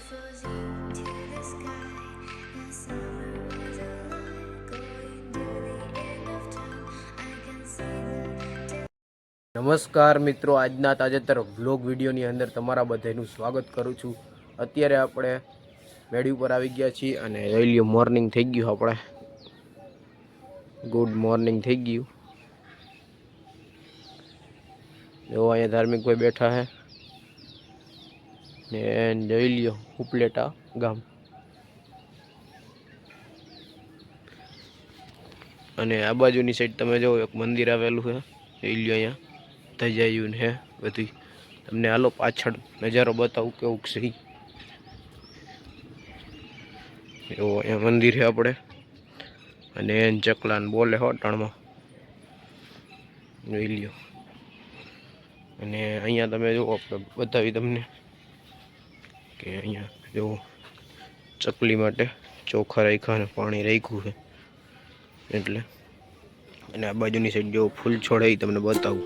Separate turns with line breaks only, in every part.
નમસ્કાર મિત્રો, આજના તાજેતર વ્લોગ વિડીયોની અંદર તમારા બધાનું સ્વાગત કરું છું। અત્યારે આપણે મેડી ઉપર આવી ગયા છીએ અને જોઈ લ્યો મોર્નિંગ થઈ ગયું, આપણે ગુડ મોર્નિંગ થઈ ગયું। જો અહીંયા ધાર્મિક ભાઈ બેઠા છે ને જોઈ લ્યો ઉપલેટા ગામ અને આ બાજુની સાઈડ તમે જો એક મંદિર આવેલું છે, જોઈ લ્યો અહીંયા ધજાયું હે બધી। તમને હાલો પાછળ નજારો બતાવું કેવું છે। એવો અહીંયા મંદિર છે આપણે અને ચકલાન બોલે હોટાણમાં જોઈ લ્યો। અને અહીંયા તમે જો આપણે બતાવી તમને કે અહીંયા જો ચકલી માટે ચોખા રાખ્યા અને પાણી રાખ્યું છે એટલે। અને આ બાજુની સાઈડ જો ફૂલ છોડે એ તમને બતાવું।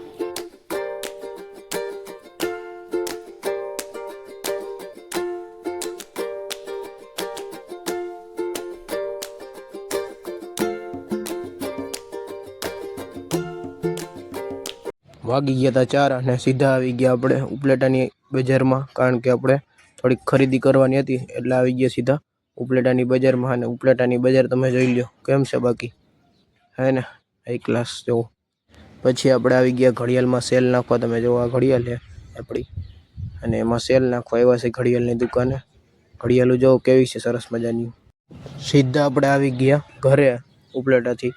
વાગી ગયા હતા 4 અને સીધા આવી ગયા આપણે ઉપલેટાની બજારમાં, કારણ કે આપણે થોડીક ખરીદી કરવાની હતી એટલે આવી ગયા સીધા ઉપલેટાની બજારમાં। અને ઉપલેટાની બજાર તમે જોઈ લ્યો કેમ છે, બાકી હે ને હાઈ ક્લાસ જેવો। પછી આપણે આવી ગયા ઘડિયાળમાં સેલ નાખવા। તમે જો આ ઘડિયાળ છે આપણી અને એમાં સેલ નાખવા આવ્યા છે ઘડિયાળની દુકાને। ઘડિયાળું જો કેવી છે સરસ મજાની। સીધા આપણે આવી ગયા ઘરે ઉપલેટાથી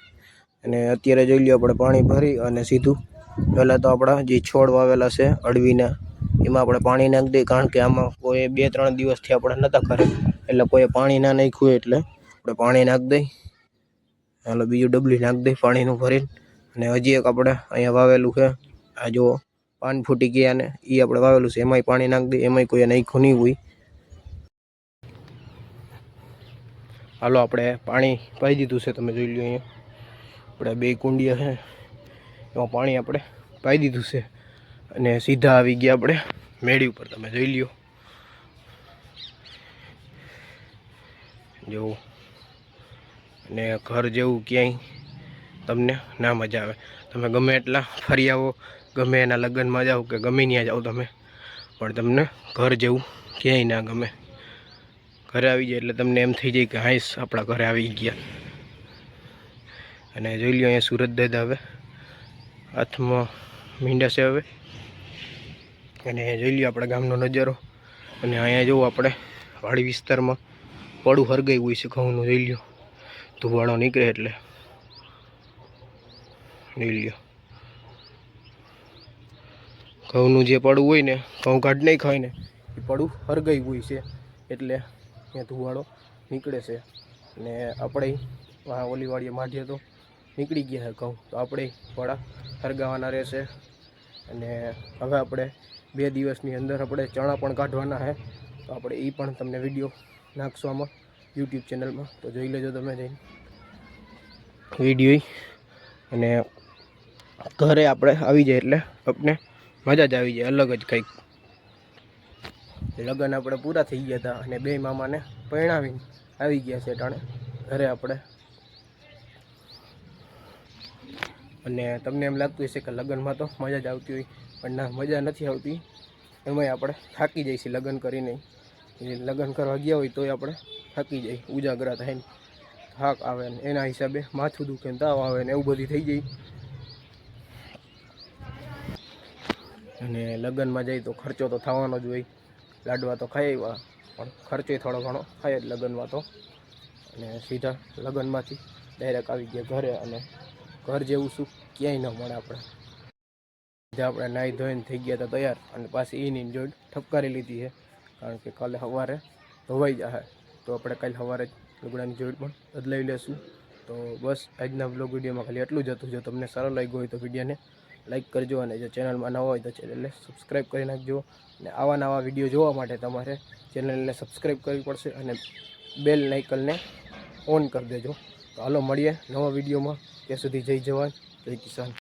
અને અત્યારે જોઈ લ્યો આપણે પાણી ભરી અને સીધું પહેલાં તો આપણા જે છોડ વાવેલા છે અડવીના એમાં આપણે પાણી નાખી દઈએ, કારણ કે આમાં કોઈ 2-3 દિવસથી આપણે નહોતા કરે એટલે કોઈ પાણી ના નાખ્યું એટલે આપણે પાણી નાખી દઈ। હાલો બીજું ડબલી નાખી દઈ પાણીનું ભરીને। અને હજી એક આપણે અહીંયા વાવેલું છે, આ જો પાન ફૂટી ગયા ને એ આપણે વાવેલું છે, એમાંય પાણી નાખી દઈએ, એમાંય કોઈ નાખ્યું નહીં હોય। હાલો આપણે પાણી પાઈ દીધું છે, તમે જોઈ લો અહીંયા આપણે 2 કુંડિયા છે એમાં પાણી આપણે પાઈ દીધું છે અને સીધા આવી ગયા આપણે મેડી ઉપર। તમે જોઈ લ્યો જો, અને ઘર જેવું ક્યાંય તમને ના મજા આવે। તમે ગમે એટલા ફરી આવો, ગમે એના લગ્નમાં જાઓ કે ગમે ત્યાં જાઓ તમે, પણ તમને ઘર જેવું ક્યાંય ના ગમે। ઘરે આવી જાય એટલે તમને એમ થઈ જાય કે હાઈસ આપણા ઘરે આવી ગયા। અને જોઈ લ્યો અહીંયા સુરત દાદા હવે હાથમાં મીંડા છે હવે। અને જોઈ લ્યો આપણા ગામનો નજારો। અને અહીંયા જોવું આપણે વાડી વિસ્તારમાં પડું હરગાયું હોય છે ઘઉંનું, જોઈ લ્યો ધુવાળો નીકળે એટલે જોઈ લ્યો ઘઉંનું જે પડું હોય ને, ઘઉં કાઢ નહીં ખાય ને એ પડું હરગાયું હોય છે એટલે ત્યાં ધુવાળો નીકળે છે। અને આપણે ઓલી વાડીએ માઢીએ તો નીકળી ગયા છે ઘઉં, તો આપણે વડા હરગાવાના રહેશે। અને હવે આપણે 2 દિવસની અંદર આપણે ચણા પણ કાઢવાના છે, તો આપણે એ પણ તમને વિડીયો નાખશું આમાં યુટ્યુબ ચેનલમાં, તો જોઈ લેજો તમે જઈને વિડીયો। અને ઘરે આપણે આવી જાય એટલે આપણે મજા જ આવી જાય, અલગ જ કંઈક। લગ્ન આપણે પૂરા થઈ ગયા હતા અને 2 મામાને પરણાવીને આવી ગયા છે ટાણે ઘરે આપણે। અને તમને એમ લાગતું હશે કે લગ્નમાં તો મજા જ આવતી હોય, પણ ના, મજા નથી આવતી। એમાંય આપણે થાકી જઈએ છીએ લગ્ન કરીને, લગ્ન કરવા ગયા હોય તોય આપણે થાકી જાય, ઉજાગરા થાય ને થાક આવે ને એના હિસાબે માથું દુખે ને તાવ આવે ને એવું બધું થઈ જાય। અને લગ્નમાં જઈ તો ખર્ચો તો થવાનો જ હોય, લાડવા તો ખાઈ આવ્યા પણ ખર્ચો થોડો ઘણો થાય જ લગ્નમાં તો। અને સીધા લગ્નમાંથી ડાયરેક્ટ આવી ગયા ઘરે, અને ઘર જેવું સુખ ક્યાંય ન મળે આપણે। આપણે નાહી ધોઈને થઈ ગયા હતા તૈયાર અને પાછી એની જોડ ઠપકારી લીધી છે, કારણ કે કાલે સવારે ધોવાઈ જશે, તો આપણે કાલે સવારે લુગડાની જોડ પણ બદલાવી લેશું। તો બસ આજના બ્લોગ વિડીયોમાં ખાલી એટલું જ હતું। જો તમને સારો લાગ્યો હોય તો વિડીયોને લાઈક કરજો, અને જો ચેનલમાં નવા હોય તો ચેનલને સબસ્ક્રાઈબ કરી નાખજો। અને આવા નવા વિડીયો જોવા માટે તમારે ચેનલને સબસ્ક્રાઈબ કરવી પડશે અને બેલ આઇકનને ઓન કરી દેજો। તો હાલો મળીએ નવા વિડીયોમાં, ત્યાં સુધી જય જવાન જય કિસાન।